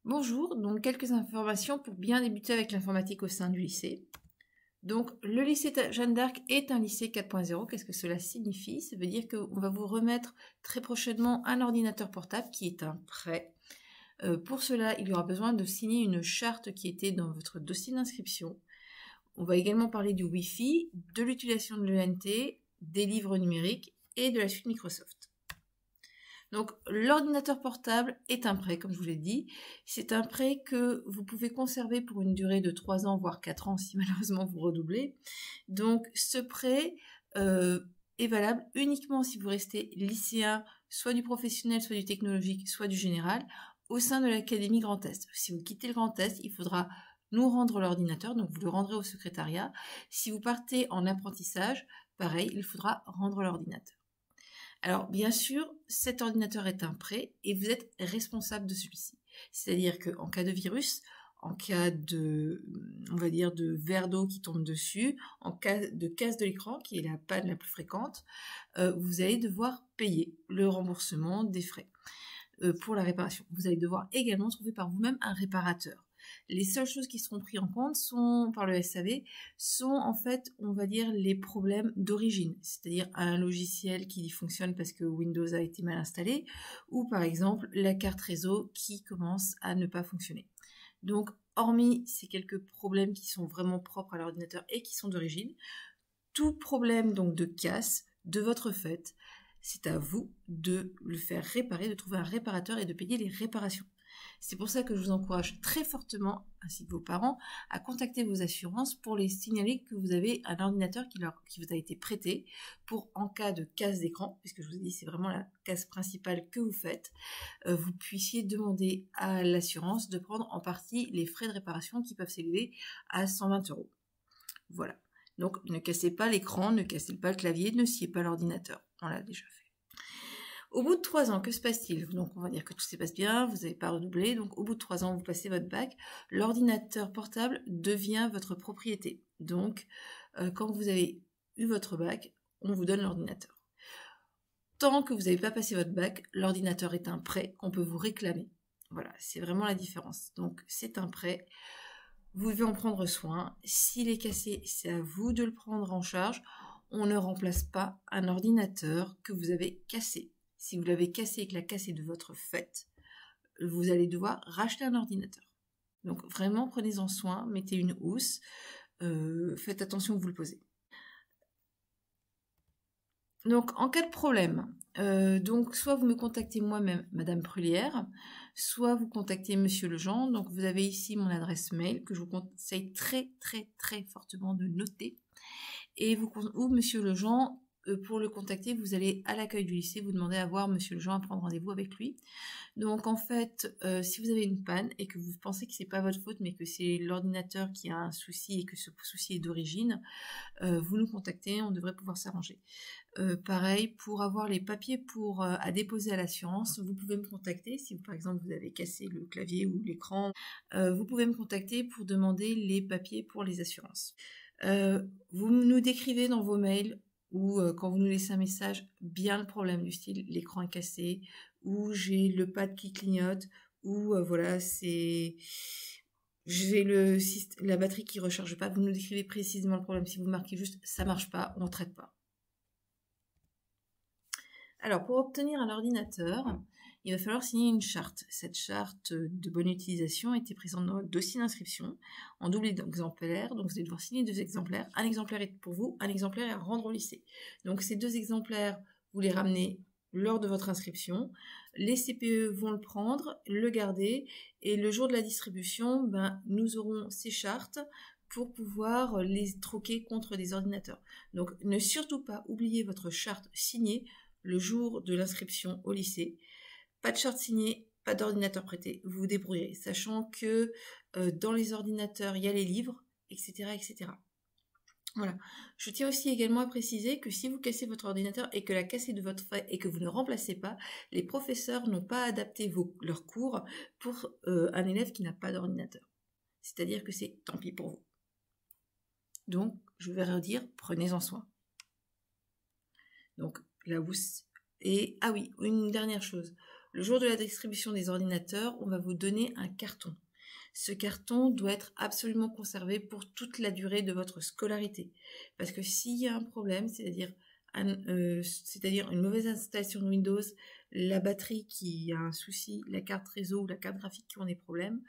Bonjour, donc quelques informations pour bien débuter avec l'informatique au sein du lycée. Donc le lycée Jeanne d'Arc est un lycée 4.0. Qu'est-ce que cela signifie? Ça veut dire qu'on va vous remettre très prochainement un ordinateur portable qui est un prêt. Pour cela, il y aura besoin de signer une charte qui était dans votre dossier d'inscription. On va également parler du Wi-Fi, de l'utilisation de l'ENT, des livres numériques et de la suite Microsoft. Donc, l'ordinateur portable est un prêt, comme je vous l'ai dit. C'est un prêt que vous pouvez conserver pour une durée de 3 ans, voire 4 ans, si malheureusement vous redoublez. Donc, ce prêt est valable uniquement si vous restez lycéen, soit du professionnel, soit du technologique, soit du général, au sein de l'Académie Grand Est. Si vous quittez le Grand Est, il faudra nous rendre l'ordinateur, donc vous le rendrez au secrétariat. Si vous partez en apprentissage, pareil, il faudra rendre l'ordinateur. Alors, bien sûr, cet ordinateur est un prêt et vous êtes responsable de celui-ci. C'est-à-dire qu'en cas de virus, en cas de, on va dire, de verre d'eau qui tombe dessus, en cas de casse de l'écran, qui est la panne la plus fréquente, vous allez devoir payer le remboursement des frais pour la réparation. Vous allez devoir également trouver par vous-même un réparateur. Les seules choses qui seront prises en compte par le SAV sont en fait, on va dire, les problèmes d'origine, c'est-à-dire un logiciel qui fonctionne parce que Windows a été mal installé, ou par exemple la carte réseau qui commence à ne pas fonctionner. Donc, hormis ces quelques problèmes qui sont vraiment propres à l'ordinateur et qui sont d'origine, tout problème donc de casse de votre fait, c'est à vous de le faire réparer, de trouver un réparateur et de payer les réparations. C'est pour ça que je vous encourage très fortement, ainsi que vos parents, à contacter vos assurances pour les signaler que vous avez un ordinateur qui vous a été prêté pour, en cas de casse d'écran, puisque je vous ai dit c'est vraiment la casse principale que vous faites, vous puissiez demander à l'assurance de prendre en partie les frais de réparation qui peuvent s'élever à 120 €. Voilà. Donc ne cassez pas l'écran, ne cassez pas le clavier, ne sciez pas l'ordinateur. On l'a déjà fait. Au bout de 3 ans, que se passe-t-il? Donc on va dire que tout se passe bien, vous n'avez pas redoublé, donc au bout de 3 ans, vous passez votre bac, l'ordinateur portable devient votre propriété. Donc quand vous avez eu votre bac, on vous donne l'ordinateur. Tant que vous n'avez pas passé votre bac, l'ordinateur est un prêt qu'on peut vous réclamer. Voilà, c'est vraiment la différence. Donc c'est un prêt, vous devez en prendre soin. S'il est cassé, c'est à vous de le prendre en charge. On ne remplace pas un ordinateur que vous avez cassé. Si vous l'avez cassé et que la casse est de votre fait, vous allez devoir racheter un ordinateur. Donc vraiment, prenez-en soin, mettez une housse, faites attention que vous le posez. Donc en cas de problème, donc soit vous me contactez moi-même, Madame Prulière, soit vous contactez Monsieur Lejean. Donc vous avez ici mon adresse mail que je vous conseille très très très fortement de noter. Et ou Monsieur Lejean, pour le contacter, vous allez à l'accueil du lycée, vous demandez à voir Monsieur Lejean, à prendre rendez-vous avec lui. Donc en fait, si vous avez une panne et que vous pensez que c'est pas votre faute, mais que c'est l'ordinateur qui a un souci et que ce souci est d'origine, vous nous contactez, on devrait pouvoir s'arranger. Pareil, pour avoir les papiers à déposer à l'assurance, vous pouvez me contacter. Si par exemple vous avez cassé le clavier ou l'écran, vous pouvez me contacter pour demander les papiers pour les assurances. Vous nous décrivez dans vos mails ou quand vous nous laissez un message bien le problème du style l'écran est cassé ou j'ai le pad qui clignote ou voilà j'ai la batterie qui recharge pas. Vous nous décrivez précisément le problème. Si vous marquez juste ça marche pas, on ne traite pas. Alors pour obtenir un ordinateur, il va falloir signer une charte. Cette charte de bonne utilisation était présente dans votre dossier d'inscription en double exemplaire. Donc vous allez devoir signer 2 exemplaires. Un exemplaire est pour vous, un exemplaire est à rendre au lycée. Donc ces 2 exemplaires, vous les ramenez lors de votre inscription. Les CPE vont le prendre, le garder, et le jour de la distribution, nous aurons ces chartes pour pouvoir les troquer contre des ordinateurs. Donc ne surtout pas oublier votre charte signée le jour de l'inscription au lycée. Pas de charte signée, pas d'ordinateur prêté, vous vous débrouillerez, sachant que dans les ordinateurs, il y a les livres, etc., etc. Voilà. Je tiens aussi également à préciser que si vous cassez votre ordinateur et que la casse est de votre fait et que vous ne remplacez pas, les professeurs n'ont pas adapté leurs cours pour un élève qui n'a pas d'ordinateur. C'est-à-dire que c'est tant pis pour vous. Donc, je vais redire, prenez-en soin. Donc, la housse. Et, ah oui, une dernière chose. le jour de la distribution des ordinateurs, on va vous donner un carton. Ce carton doit être absolument conservé pour toute la durée de votre scolarité. Parce que s'il y a un problème, c'est-à-dire une mauvaise installation de Windows, la batterie qui a un souci, la carte réseau ou la carte graphique qui ont des problèmes,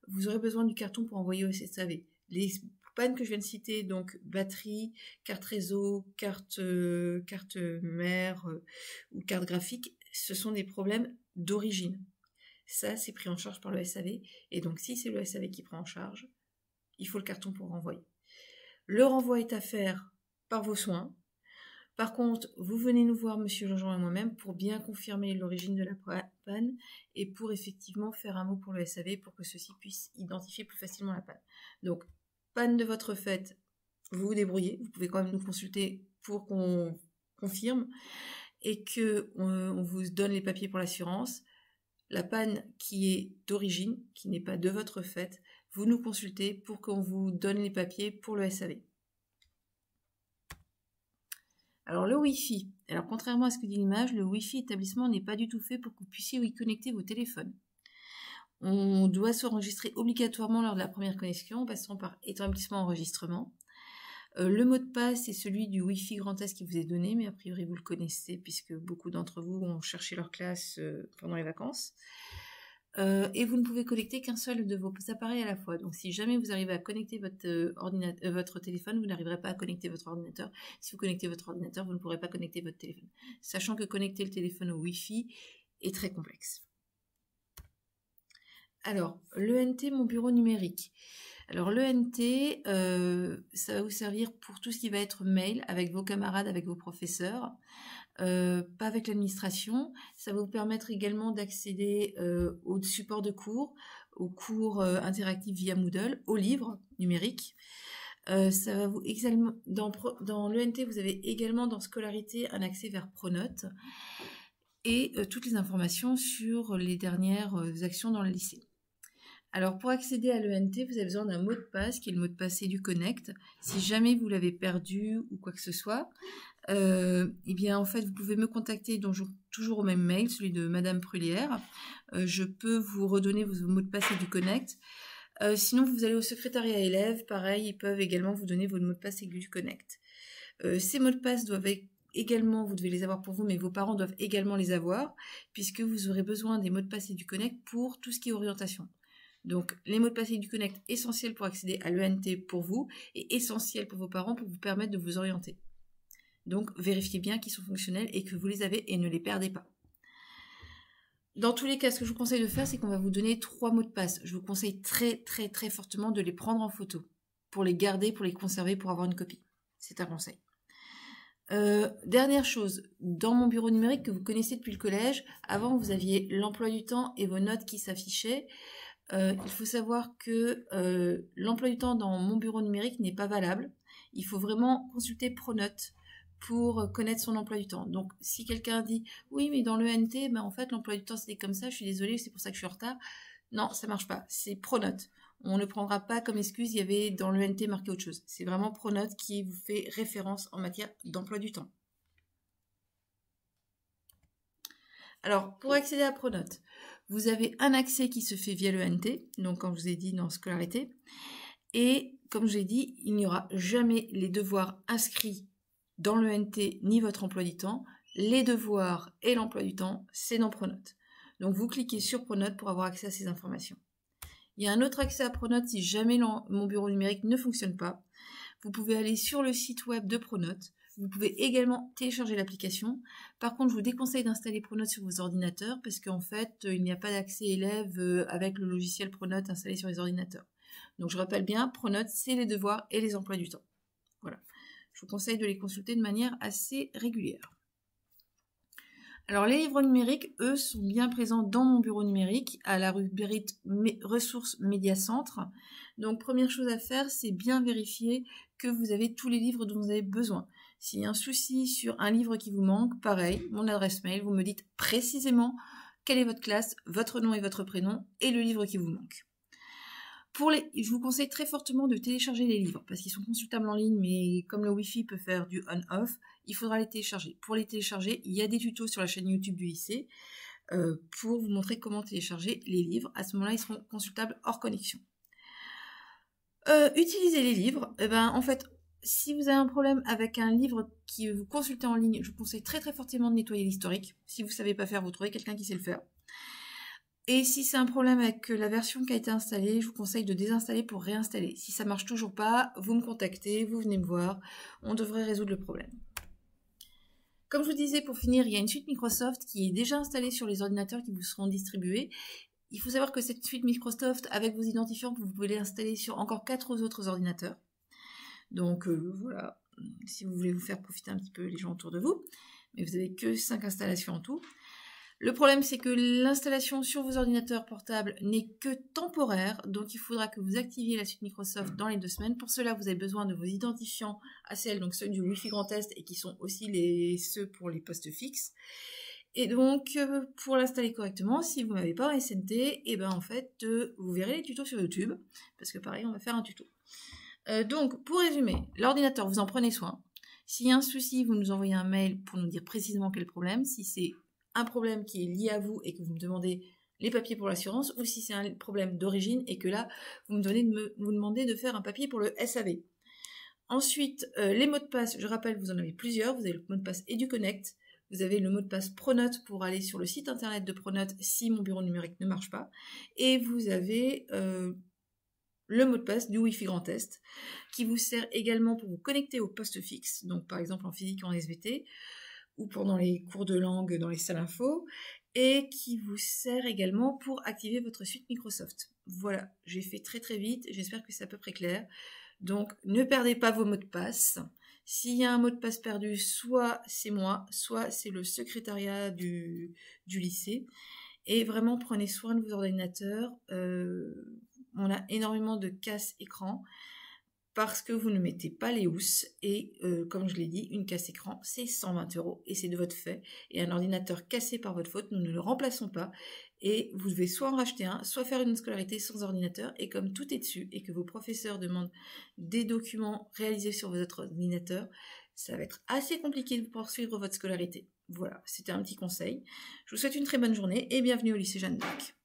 vous aurez besoin du carton pour envoyer au SSAV. Les pannes que je viens de citer, donc batterie, carte réseau, carte mère ou carte graphique, ce sont des problèmes d'origine. Ça, c'est pris en charge par le SAV. Et donc, si c'est le SAV qui prend en charge, il faut le carton pour renvoyer. Le renvoi est à faire par vos soins. Par contre, vous venez nous voir, Monsieur Jean-Jean et moi-même, pour bien confirmer l'origine de la panne et pour effectivement faire un mot pour le SAV pour que ceux-ci puissent identifier plus facilement la panne. Donc, panne de votre fait, vous vous débrouillez. Vous pouvez quand même nous consulter pour qu'on confirme et qu'on vous donne les papiers pour l'assurance. La panne qui est d'origine, qui n'est pas de votre fait, vous nous consultez pour qu'on vous donne les papiers pour le SAV. Alors le Wi-Fi. Alors contrairement à ce que dit l'image, le Wi-Fi établissement n'est pas du tout fait pour que vous puissiez y connecter vos téléphones. On doit s'enregistrer obligatoirement lors de la première connexion en passant par établissement enregistrement. Le mot de passe est celui du Wi-Fi Grand Est qui vous est donné, mais a priori vous le connaissez puisque beaucoup d'entre vous ont cherché leur classe pendant les vacances. Et vous ne pouvez connecter qu'un seul de vos appareils à la fois. Donc si jamais vous arrivez à connecter votre téléphone, vous n'arriverez pas à connecter votre ordinateur. Si vous connectez votre ordinateur, vous ne pourrez pas connecter votre téléphone. Sachant que connecter le téléphone au Wi-Fi est très complexe. Alors, l'ENT, mon bureau numérique. Alors l'ENT, ça va vous servir pour tout ce qui va être mail avec vos camarades, avec vos professeurs, pas avec l'administration. Ça va vous permettre également d'accéder au support de cours, aux cours interactifs via Moodle, aux livres numériques. Ça va vous également, dans l'ENT, vous avez également dans Scolarité un accès vers Pronote et toutes les informations sur les dernières actions dans le lycée. Alors, pour accéder à l'ENT, vous avez besoin d'un mot de passe, qui est le mot de passe EduConnect. Si jamais vous l'avez perdu ou quoi que ce soit, eh bien, en fait, vous pouvez me contacter toujours au même mail, celui de Madame Prulière. Je peux vous redonner vos mots de passe EduConnect. Sinon, vous allez au secrétariat élèves. Pareil, ils peuvent également vous donner vos mots de passe EduConnect. Ces mots de passe doivent également, vous devez les avoir pour vous, mais vos parents doivent également les avoir, puisque vous aurez besoin des mots de passe EduConnect pour tout ce qui est orientation. Donc, les mots de passe EduConnect essentiels pour accéder à l'ENT pour vous et essentiels pour vos parents pour vous permettre de vous orienter. Donc, vérifiez bien qu'ils sont fonctionnels et que vous les avez et ne les perdez pas. Dans tous les cas, ce que je vous conseille de faire, c'est qu'on va vous donner 3 mots de passe. Je vous conseille très, très, très fortement de les prendre en photo pour les garder, pour les conserver, pour avoir une copie. C'est un conseil. Dernière chose, dans mon bureau numérique que vous connaissez depuis le collège, avant vous aviez l'emploi du temps et vos notes qui s'affichaient. Il faut savoir que l'emploi du temps dans mon bureau numérique n'est pas valable. Il faut vraiment consulter Pronote pour connaître son emploi du temps. Donc, si quelqu'un dit « Oui, mais dans l'ENT, ben, en fait, l'emploi du temps, c'était comme ça, je suis désolée, c'est pour ça que je suis en retard. » Non, ça marche pas. C'est Pronote. On ne prendra pas comme excuse, il y avait dans l'ENT marqué autre chose. C'est vraiment Pronote qui vous fait référence en matière d'emploi du temps. Alors, pour accéder à Pronote, vous avez un accès qui se fait via l'ENT, donc comme je vous ai dit dans Scolarité, et comme je l'ai dit, il n'y aura jamais les devoirs inscrits dans l'ENT ni votre emploi du temps. Les devoirs et l'emploi du temps, c'est dans Pronote. Donc vous cliquez sur Pronote pour avoir accès à ces informations. Il y a un autre accès à Pronote si jamais mon bureau numérique ne fonctionne pas. Vous pouvez aller sur le site web de Pronote. Vous pouvez également télécharger l'application. Par contre, je vous déconseille d'installer Pronote sur vos ordinateurs parce qu'en fait, il n'y a pas d'accès élève avec le logiciel Pronote installé sur les ordinateurs. Donc, je rappelle bien, Pronote, c'est les devoirs et les emplois du temps. Voilà. Je vous conseille de les consulter de manière assez régulière. Alors, les livres numériques, eux, sont bien présents dans mon bureau numérique, à la rubrique ressources média centre. Donc, première chose à faire, c'est bien vérifier que vous avez tous les livres dont vous avez besoin. S'il y a un souci sur un livre qui vous manque, pareil, mon adresse mail, vous me dites précisément quelle est votre classe, votre nom et votre prénom, et le livre qui vous manque. Je vous conseille très fortement de télécharger les livres, parce qu'ils sont consultables en ligne, mais comme le Wi-Fi peut faire du on-off, il faudra les télécharger. Pour les télécharger, il y a des tutos sur la chaîne YouTube du lycée. pour vous montrer comment télécharger les livres. À ce moment-là, ils seront consultables hors connexion. Utiliser les livres, en fait, si vous avez un problème avec un livre qui vous consultez en ligne, je vous conseille très très fortement de nettoyer l'historique. Si vous ne savez pas faire, vous trouvez quelqu'un qui sait le faire. Et si c'est un problème avec la version qui a été installée, je vous conseille de désinstaller pour réinstaller. Si ça ne marche toujours pas, vous me contactez, vous venez me voir, on devrait résoudre le problème. Comme je vous disais, pour finir, il y a une suite Microsoft qui est déjà installée sur les ordinateurs qui vous seront distribués. Il faut savoir que cette suite Microsoft, avec vos identifiants, vous pouvez l'installer sur encore 4 autres ordinateurs. Donc voilà, si vous voulez vous faire profiter un petit peu les gens autour de vous. Mais vous n'avez que 5 installations en tout. Le problème, c'est que l'installation sur vos ordinateurs portables n'est que temporaire. Donc il faudra que vous activiez la suite Microsoft dans les 2 semaines. Pour cela, vous avez besoin de vos identifiants ACL, donc ceux du Wi-Fi Grand Est, et qui sont aussi ceux pour les postes fixes. Et donc, pour l'installer correctement, si vous n'avez pas un SNT, en fait, vous verrez les tutos sur YouTube, parce que pareil, on va faire un tuto. Donc, pour résumer, l'ordinateur, vous en prenez soin. S'il y a un souci, vous nous envoyez un mail pour nous dire précisément quel problème. Si c'est un problème qui est lié à vous et que vous me demandez les papiers pour l'assurance, ou si c'est un problème d'origine et que là, vous me demandez de faire un papier pour le SAV. Ensuite, les mots de passe, je rappelle, vous en avez plusieurs. Vous avez le mot de passe EduConnect. Vous avez le mot de passe Pronote pour aller sur le site internet de Pronote si mon bureau numérique ne marche pas. Et vous avez le mot de passe du Wi-Fi Grand Est qui vous sert également pour vous connecter au poste fixe, donc par exemple en physique en SVT ou pendant les cours de langue dans les salles info, et qui vous sert également pour activer votre suite Microsoft. Voilà, j'ai fait très très vite, j'espère que c'est à peu près clair. Donc ne perdez pas vos mots de passe. S'il y a un mot de passe perdu, soit c'est moi, soit c'est le secrétariat du lycée. Et vraiment, prenez soin de vos ordinateurs. On a énormément de casse-écran parce que vous ne mettez pas les housses. Et comme je l'ai dit, une casse-écran, c'est 120 € et c'est de votre fait. Et un ordinateur cassé par votre faute, nous ne le remplaçons pas. Et vous devez soit en racheter un, soit faire une scolarité sans ordinateur. Et comme tout est dessus et que vos professeurs demandent des documents réalisés sur votre ordinateur, ça va être assez compliqué de poursuivre votre scolarité. Voilà, c'était un petit conseil. Je vous souhaite une très bonne journée et bienvenue au lycée Jeanne d'Arc.